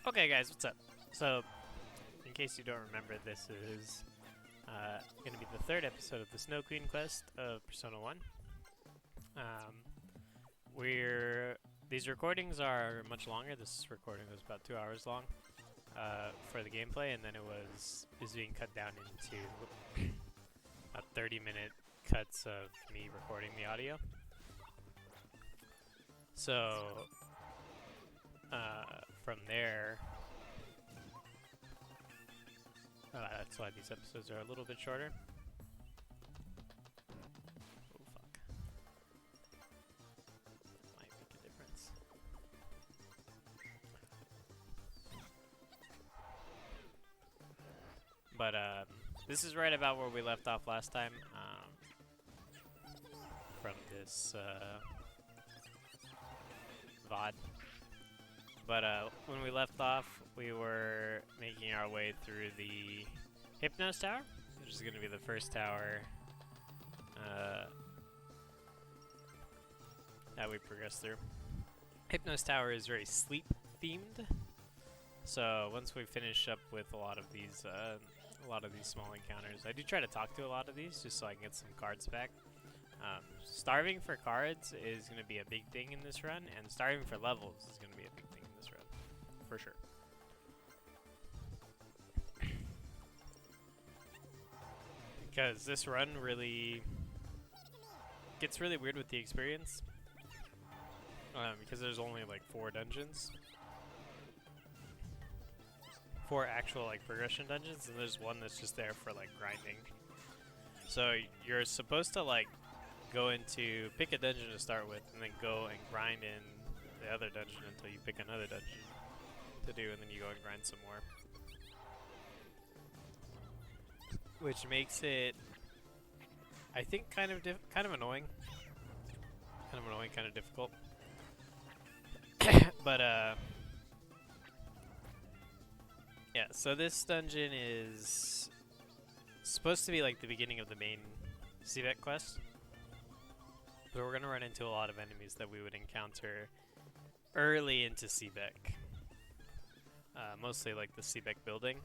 Okay, guys, what's up? So, in case you don't remember, this is going to be the third episode of the Snow Queen quest of Persona 1. These recordings are much longer. This recording was about 2 hours long for the gameplay, and then is being cut down into about 30-minute cuts of me recording the audio. So, from there, that's why these episodes are a little bit shorter. Oh fuck. Might make a difference. But this is right about where we left off last time. From this VOD. But when we left off, we were making our way through the Hypnos Tower, which is going to be the first tower that we progress through. Hypnos Tower is very sleep themed, so once we finish up with a lot of these small encounters, I do try to talk to a lot of these just so I can get some cards back. Starving for cards is going to be a big thing in this run, and starving for levels is going to be a big thing in this run, for sure. Because this run really gets really weird with the experience, because there's only like 4 dungeons. 4 actual like progression dungeons, and there's one that's just there for like grinding. So you're supposed to like pick a dungeon to start with, and then go and grind in the other dungeon until you pick another dungeon to do, and then you go and grind some more. Which makes it, I think, kind of annoying. Kind of difficult. But yeah, so this dungeon is supposed to be like the beginning of the main Seabeck quest. But we're going to run into a lot of enemies that we would encounter early into Seabeck. Mostly like the Seabeck building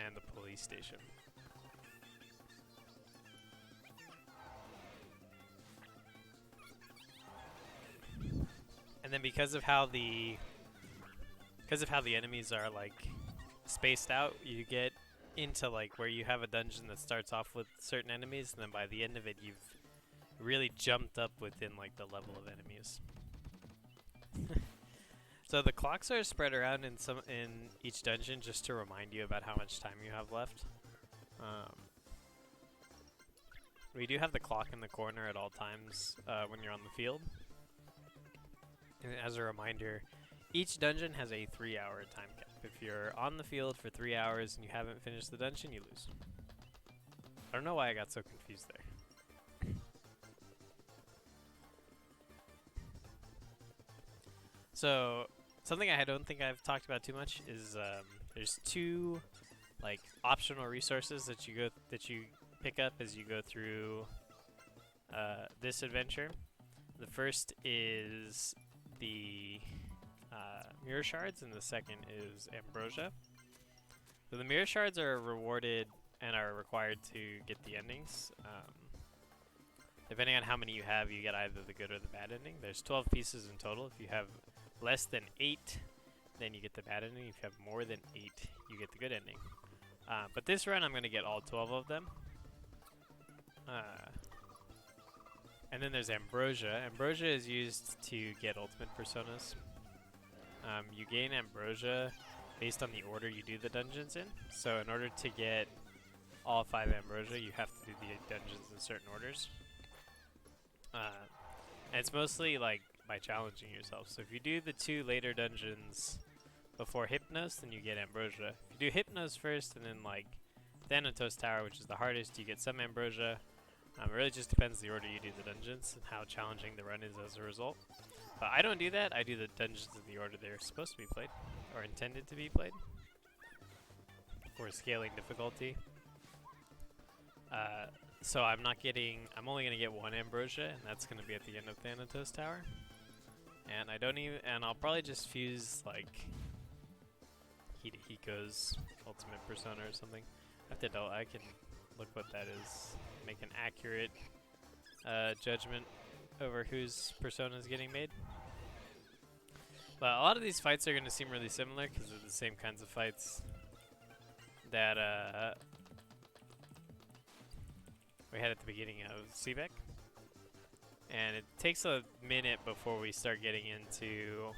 and the police station. And then because of how the enemies are like spaced out, you get into like where you have a dungeon that starts off with certain enemies, and then by the end of it you've really jumped up within like the level of enemies. So the clocks are spread around in each dungeon just to remind you about how much time you have left. We do have the clock in the corner at all times when you're on the field. And as a reminder, each dungeon has a 3-hour time cap. If you're on the field for 3 hours and you haven't finished the dungeon, you lose. I don't know why I got so confused there. So, something I don't think I've talked about too much is there's 2 like optional resources that you pick up as you go through this adventure. The first is the mirror shards, and the second is ambrosia. So the mirror shards are rewarded and are required to get the endings. Depending on how many you have, you get either the good or the bad ending. There's 12 pieces in total. If you have less than 8, then you get the bad ending. If you have more than 8, you get the good ending. But this run, I'm going to get all 12 of them. And then there's ambrosia. Ambrosia is used to get ultimate personas. You gain ambrosia based on the order you do the dungeons in. So in order to get all 5 ambrosia, you have to do the dungeons in certain orders. And it's mostly like by challenging yourself. So if you do the 2 later dungeons before Hypnos, then you get ambrosia. If you do Hypnos first and then like Thanatos Tower, which is the hardest, you get some ambrosia. It really just depends the order you do the dungeons and how challenging the run is as a result. But I don't do that. I do the dungeons in the order they're supposed to be played, or intended to be played, for scaling difficulty. So I'm only going to get 1 ambrosia, and that's going to be at the end of Thanatos Tower. And I don't even, and I'll probably just fuse like Hidehiko's ultimate persona or something. I can look what that is, make an accurate judgment over whose persona is getting made. But a lot of these fights are going to seem really similar because they're the same kinds of fights that we had at the beginning of Seebeck. And it takes a minute before we start getting into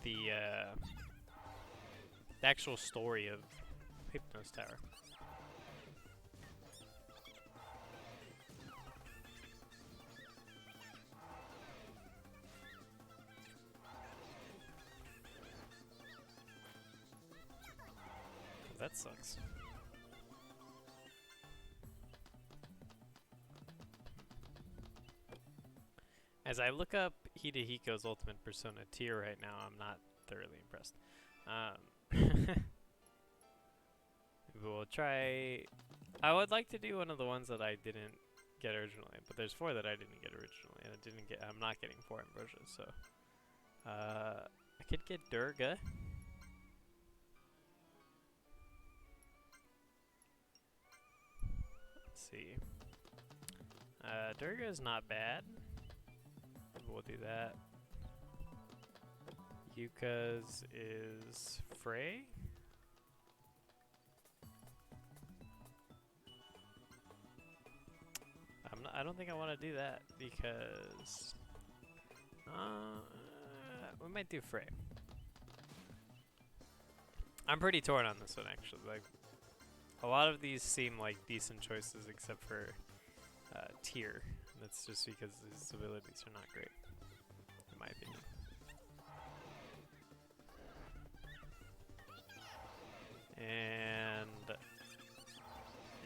the actual story of Hypnos Tower. That sucks. As I look up Hidehiko's ultimate persona tier right now, I'm not thoroughly impressed. We'll try. I would like to do one of the ones that I didn't get originally, but there's 4 that I didn't get originally, and I'm not getting 4 ambrosia, so I could get Durga. Let's see. Durga is not bad. We'll do that. Yuka's is Frey. I don't think I want to do that because we might do Frey. I'm pretty torn on this one actually. Like a lot of these seem like decent choices except for Tyr. That's just because his abilities are not great, in my opinion. And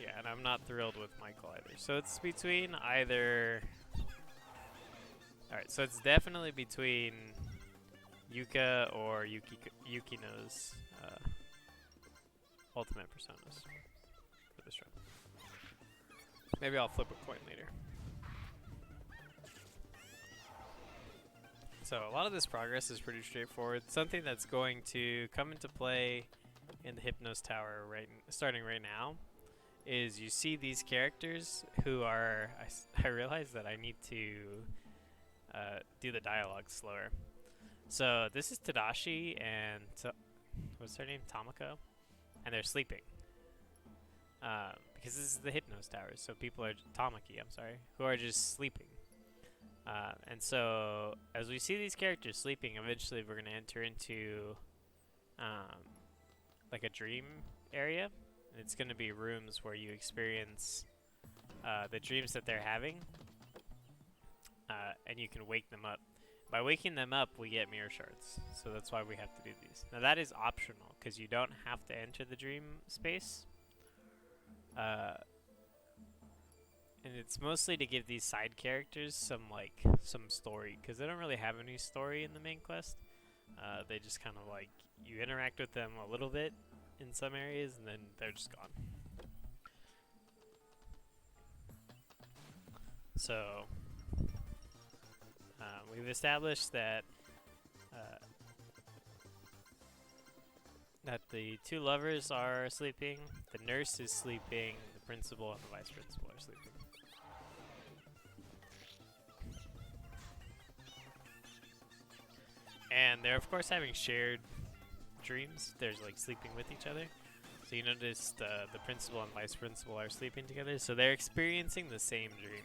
yeah, and I'm not thrilled with Michael either. So it's between either. Alright, so it's definitely between Yuka or Yukino's ultimate personas for this run. Maybe I'll flip a coin later. So a lot of this progress is pretty straightforward. Something that's going to come into play in the Hypnos Tower starting right now is you see these characters who are, I realize that I need to do the dialogue slower. So this is Tadashi and what's their name? Tamako, and they're sleeping. Because this is the Hypnos Tower, so people are Tamaki, I'm sorry, who are just sleeping. And so as we see these characters sleeping, eventually we're going to enter into like a dream area. And it's going to be rooms where you experience the dreams that they're having, and you can wake them up. By waking them up, we get mirror shards, so that's why we have to do these. Now that is optional, because you don't have to enter the dream space. And it's mostly to give these side characters some story, because they don't really have any story in the main quest. They just kind of like, you interact with them a little bit in some areas, and then they're just gone. So we've established that the 2 lovers are sleeping, the nurse is sleeping, the principal and the vice principal are sleeping. And they're of course having shared dreams. They're like sleeping with each other. So you notice the principal and vice principal are sleeping together, so they're experiencing the same dream.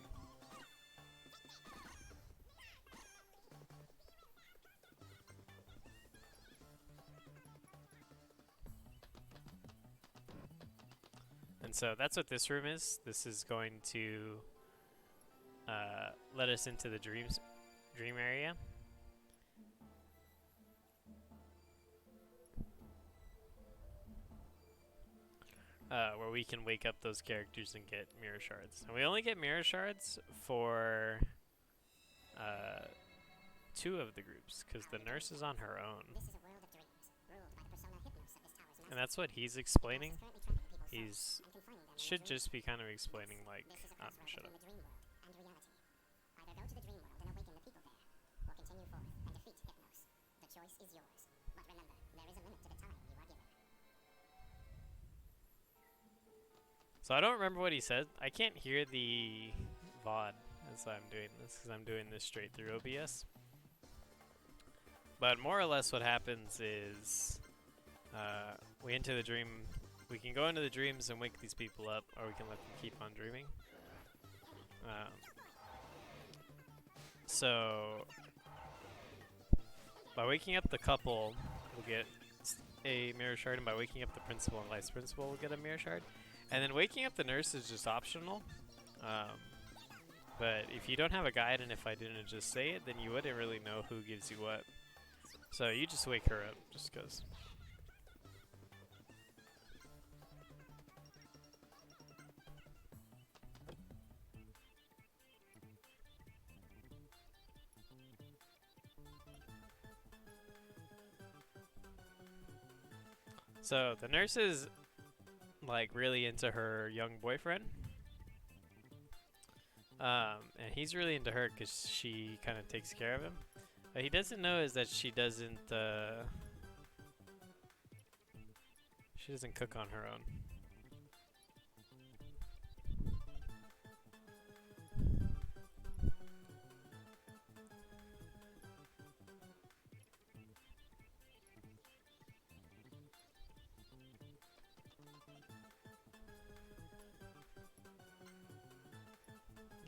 And so that's what this room is. This is going to let us into the dream area. Where we can wake up those characters and get mirror shards. And we only get mirror shards for 2 of the groups, because the nurse is on her own. And that's what he's explaining. He's should just be kind of explaining like, shut up. is yours. But remember, there is a limit to the time you are given. So I don't remember what he said. I can't hear the VOD as I'm doing this because I'm doing this straight through OBS. But more or less what happens is we enter the dream. We can go into the dreams and wake these people up, or we can let them keep on dreaming. So by waking up the couple, we'll get a mirror shard, and by waking up the principal and vice principal, we'll get a mirror shard. And then waking up the nurse is just optional. But if you don't have a guide, and if I didn't just say it, then you wouldn't really know who gives you what. So you just wake her up, just because. So the nurse is like really into her young boyfriend. And he's really into her because she kind of takes care of him. What he doesn't know is that she doesn't cook on her own.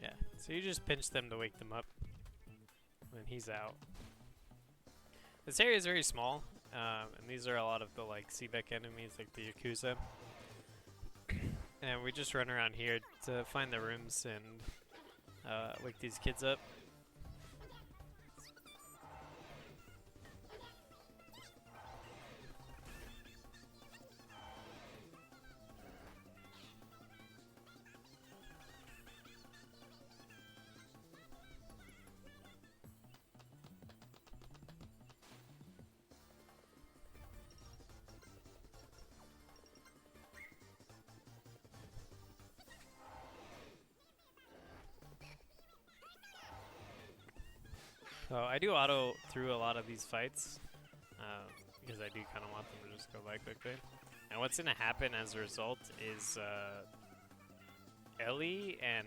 Yeah, so you just pinch them to wake them up when he's out. This area is very small, and these are a lot of the like Seebeck enemies, like the Yakuza. And we just run around here to find the rooms and wake these kids up. So I do auto through a lot of these fights because I do kind of want them to just go by quickly. And what's going to happen as a result is Ellie and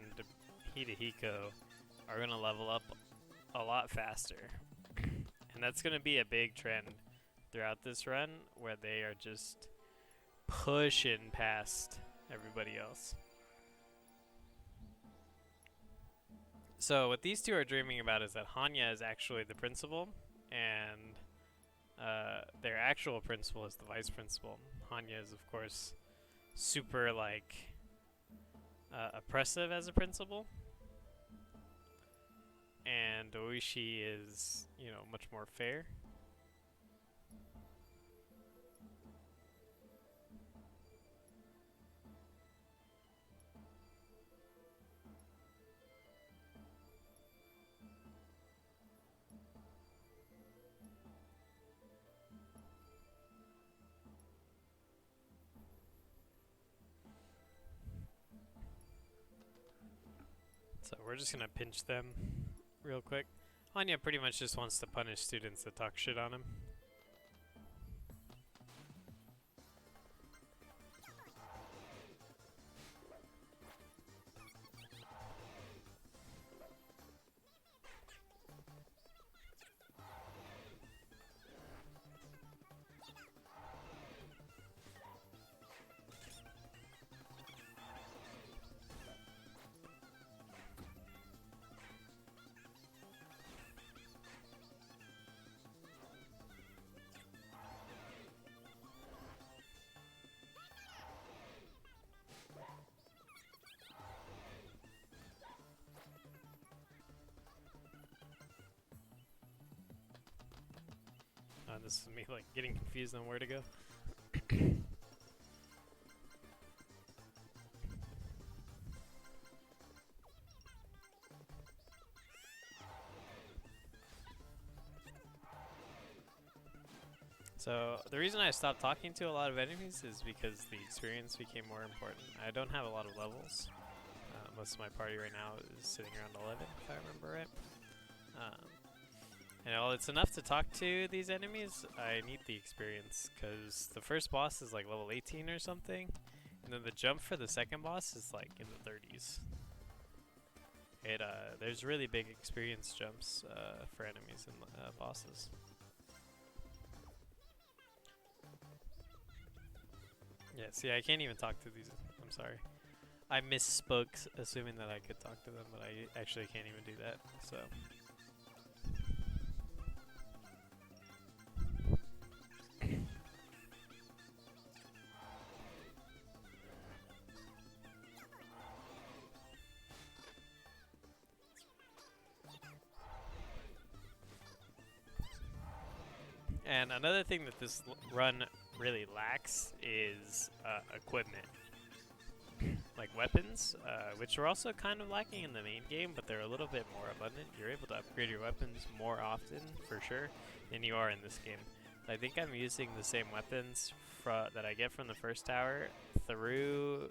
Hidehiko are going to level up a lot faster. And that's going to be a big trend throughout this run where they are just pushing past everybody else. So what these two are dreaming about is that Hanya is actually the principal, and their actual principal is the vice principal. Hanya is, of course, super like oppressive as a principal, and Oishi is, you know, much more fair. So we're just gonna pinch them real quick. Anya pretty much just wants to punish students that talk shit on him. This is me like getting confused on where to go. So the reason I stopped talking to a lot of enemies is because the experience became more important. I don't have a lot of levels. Most of my party right now is sitting around 11, if I remember right. And while it's enough to talk to these enemies, I need the experience, because the first boss is like level 18 or something, and then the jump for the second boss is like in the 30s. There's really big experience jumps for enemies and bosses. Yeah, see, I can't even talk to these. I'm sorry. I misspoke, assuming that I could talk to them, but I actually can't even do that, so. And another thing that this run really lacks is equipment. Like weapons, which are also kind of lacking in the main game, but they're a little bit more abundant. You're able to upgrade your weapons more often, for sure, than you are in this game. I think I'm using the same weapons that I get from the first tower through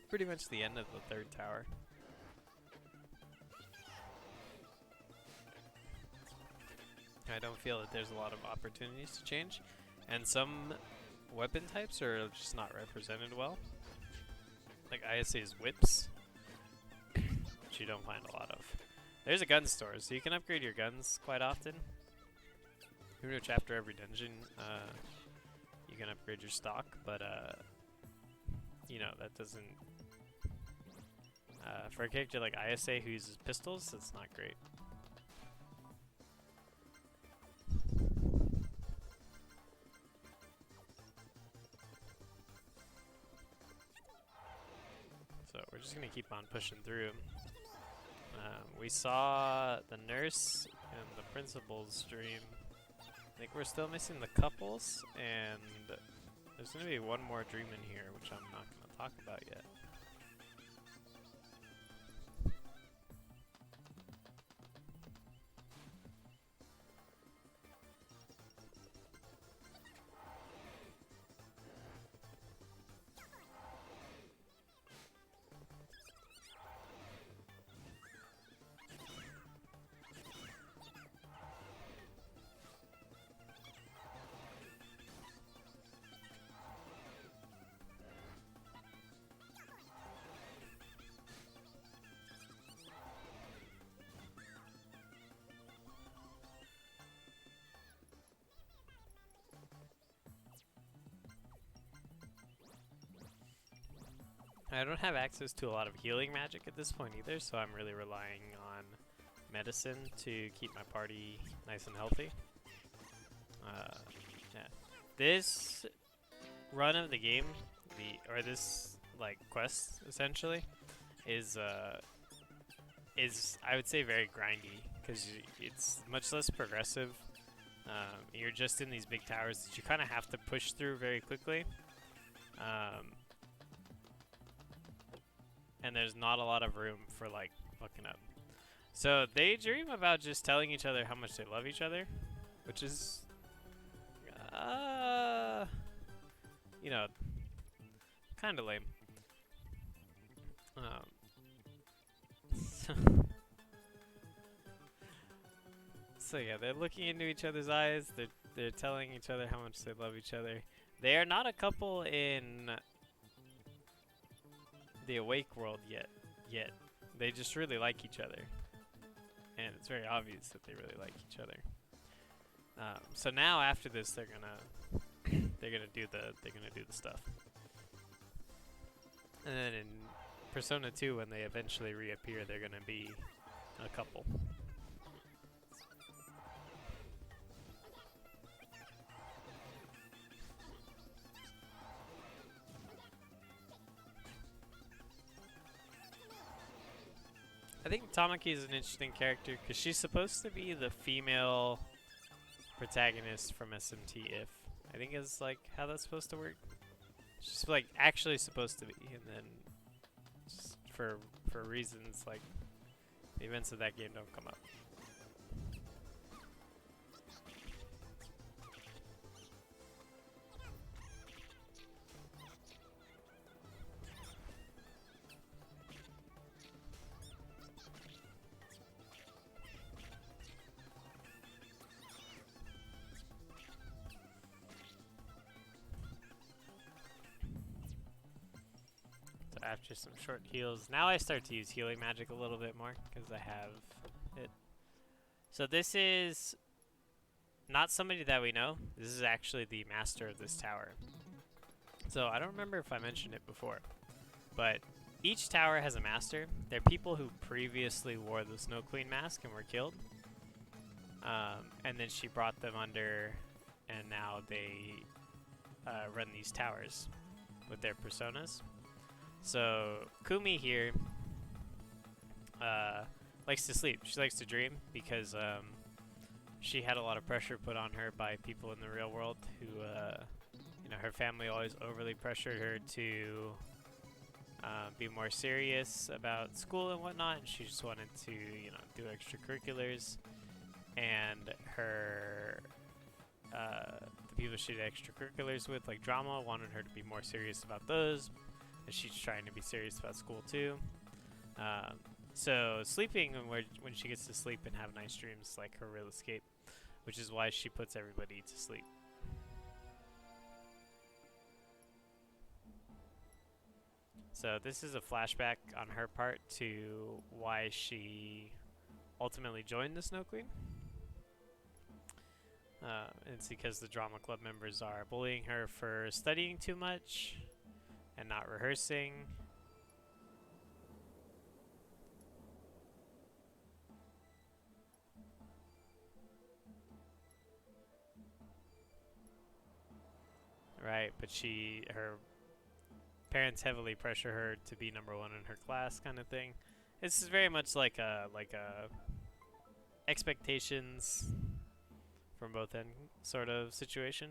pretty much the end of the third tower. I don't feel that there's a lot of opportunities to change, and some weapon types are just not represented well. Like ISA's whips, which you don't find a lot of. There's a gun store, so you can upgrade your guns quite often. Pretty much after every dungeon, you can upgrade your stock, but you know, that doesn't. For a character like ISA who uses pistols, that's not great. So we're just gonna keep on pushing through. We saw the nurse and the principal's stream. I think we're still missing the couples, and there's gonna be one more dream in here, which I'm not gonna talk about yet. I don't have access to a lot of healing magic at this point either, so I'm really relying on medicine to keep my party nice and healthy. Yeah. This run of the game, or this like quest essentially, is I would say very grindy, because it's much less progressive. You're just in these big towers that you kind of have to push through very quickly. And there's not a lot of room for like fucking up. So they dream about just telling each other how much they love each other, which is, you know, kind of lame. So yeah, they're looking into each other's eyes. They're telling each other how much they love each other. They are not a couple in the awake world yet. They just really like each other, and it's very obvious that they really like each other. So now after this, they're gonna do the stuff. And then in Persona 2, when they eventually reappear, they're gonna be a couple. I think Tamaki is an interesting character because she's supposed to be the female protagonist from SMT If. I think is like how that's supposed to work. She's like actually supposed to be, and then just for reasons like the events of that game don't come up. after some short heals. Now I start to use healing magic a little bit more because I have it. So this is not somebody that we know. This is actually the master of this tower. So I don't remember if I mentioned it before, but each tower has a master. They're people who previously wore the Snow Queen mask and were killed. And then she brought them under, and now they run these towers with their personas. So Kumi here likes to sleep. She likes to dream because she had a lot of pressure put on her by people in the real world who, you know, her family always overly pressured her to be more serious about school and whatnot, and she just wanted to, you know, do extracurriculars. And her, the people she did extracurriculars with, like drama, wanted her to be more serious about those, and she's trying to be serious about school too. So sleeping, when she gets to sleep and have nice dreams, is like her real escape, which is why she puts everybody to sleep. So this is a flashback on her part to why she ultimately joined the Snow Queen. It's because the drama club members are bullying her for studying too much and not rehearsing. Right, but her parents heavily pressure her to be number one in her class, kind of thing. This is very much like a expectations from both end sort of situation.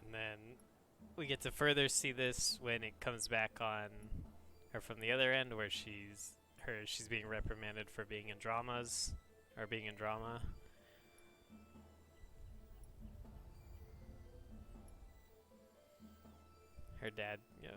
And then we get to further see this when it comes back on her from the other end, where she's being reprimanded for being in dramas, or being in drama. Her dad, you know,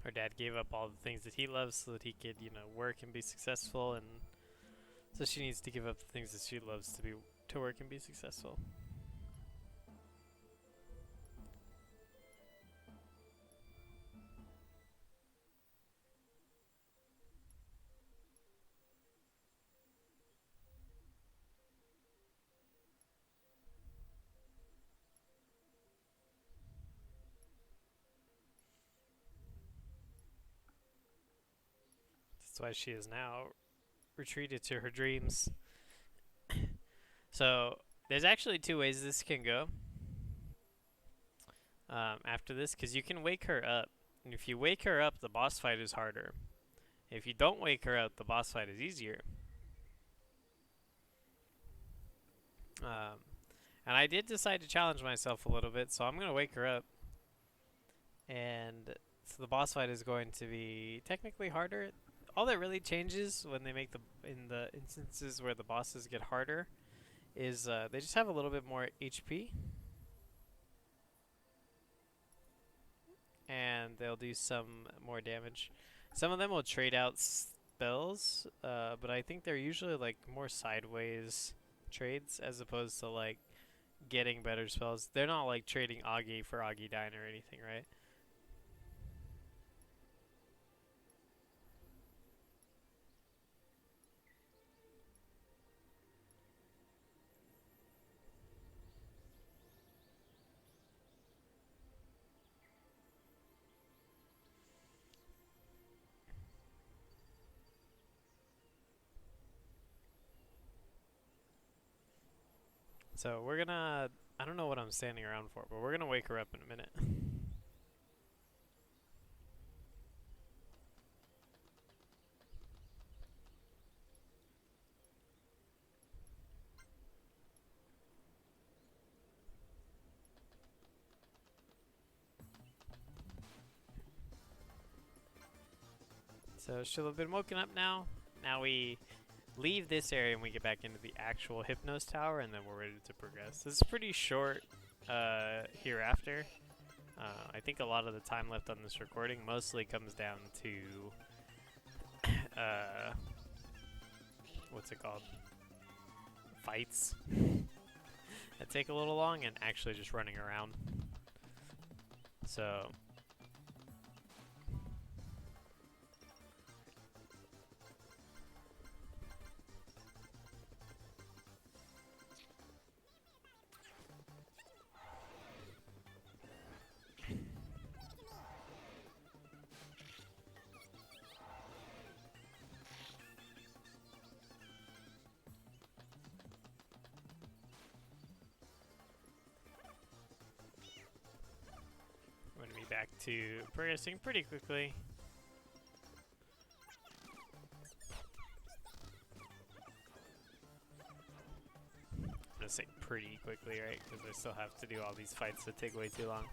her dad gave up all the things that he loves so that he could, you know, work and be successful, and so she needs to give up the things that she loves to work and be successful. That's why she is now retreated to her dreams. So there's actually two ways this can go after this, because you can wake her up. And if you wake her up, the boss fight is harder. If you don't wake her up, the boss fight is easier. And I did decide to challenge myself a little bit, so I'm going to wake her up. And so the boss fight is going to be technically harder. All that really changes when they make in the instances where the bosses get harder is they just have a little bit more HP. And they'll do some more damage. Some of them will trade out spells, but I think they're usually like more sideways trades as opposed to like getting better spells. They're not like trading Augie for Augie Dine or anything, right? So we're gonna, I don't know what I'm standing around for, but we're gonna wake her up in a minute. So she'll have been woken up now. Now we leave this area and we get back into the actual Hypnos tower, and then we're ready to progress. This is pretty short hereafter. I think a lot of the time left on this recording mostly comes down to what's it called? Fights that take a little long, and actually just running around. So we're gonna be back to progressing pretty quickly. I'm gonna say pretty quickly, right? Because I still have to do all these fights that take way too long.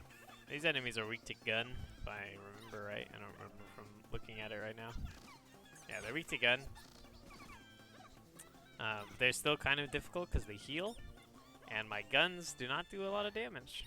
These enemies are weak to gun, if I remember right. I don't remember from looking at it right now. Yeah, they're weak to gun. They're still kind of difficult because they heal, and my guns do not do a lot of damage.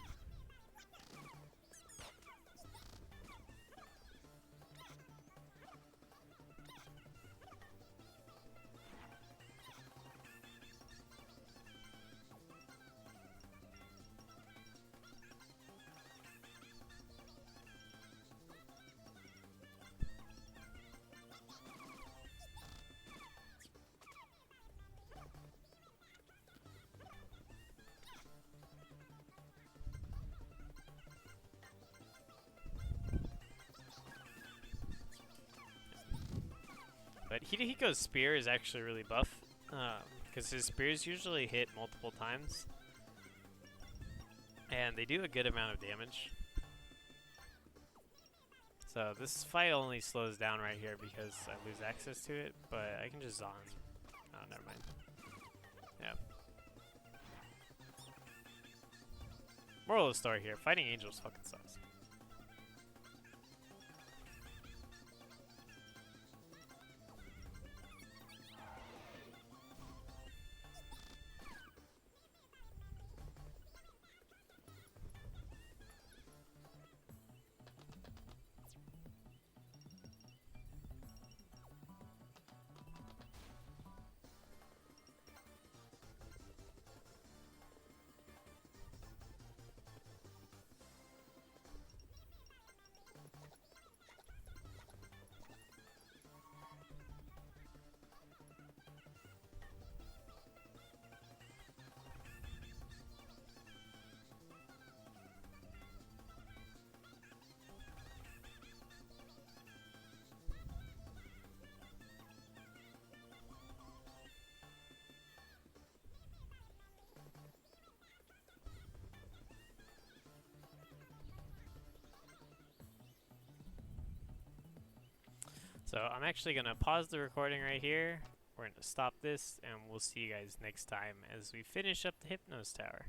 But Hidehiko's spear is actually really buff, because his spears usually hit multiple times, and they do a good amount of damage. So this fight only slows down right here because I lose access to it, but I can just Zon. Oh, never mind. Yeah. Moral of the story here, fighting angels fucking sucks. So I'm actually going to pause the recording right here. We're going to stop this, and we'll see you guys next time as we finish up the Hypnos Tower.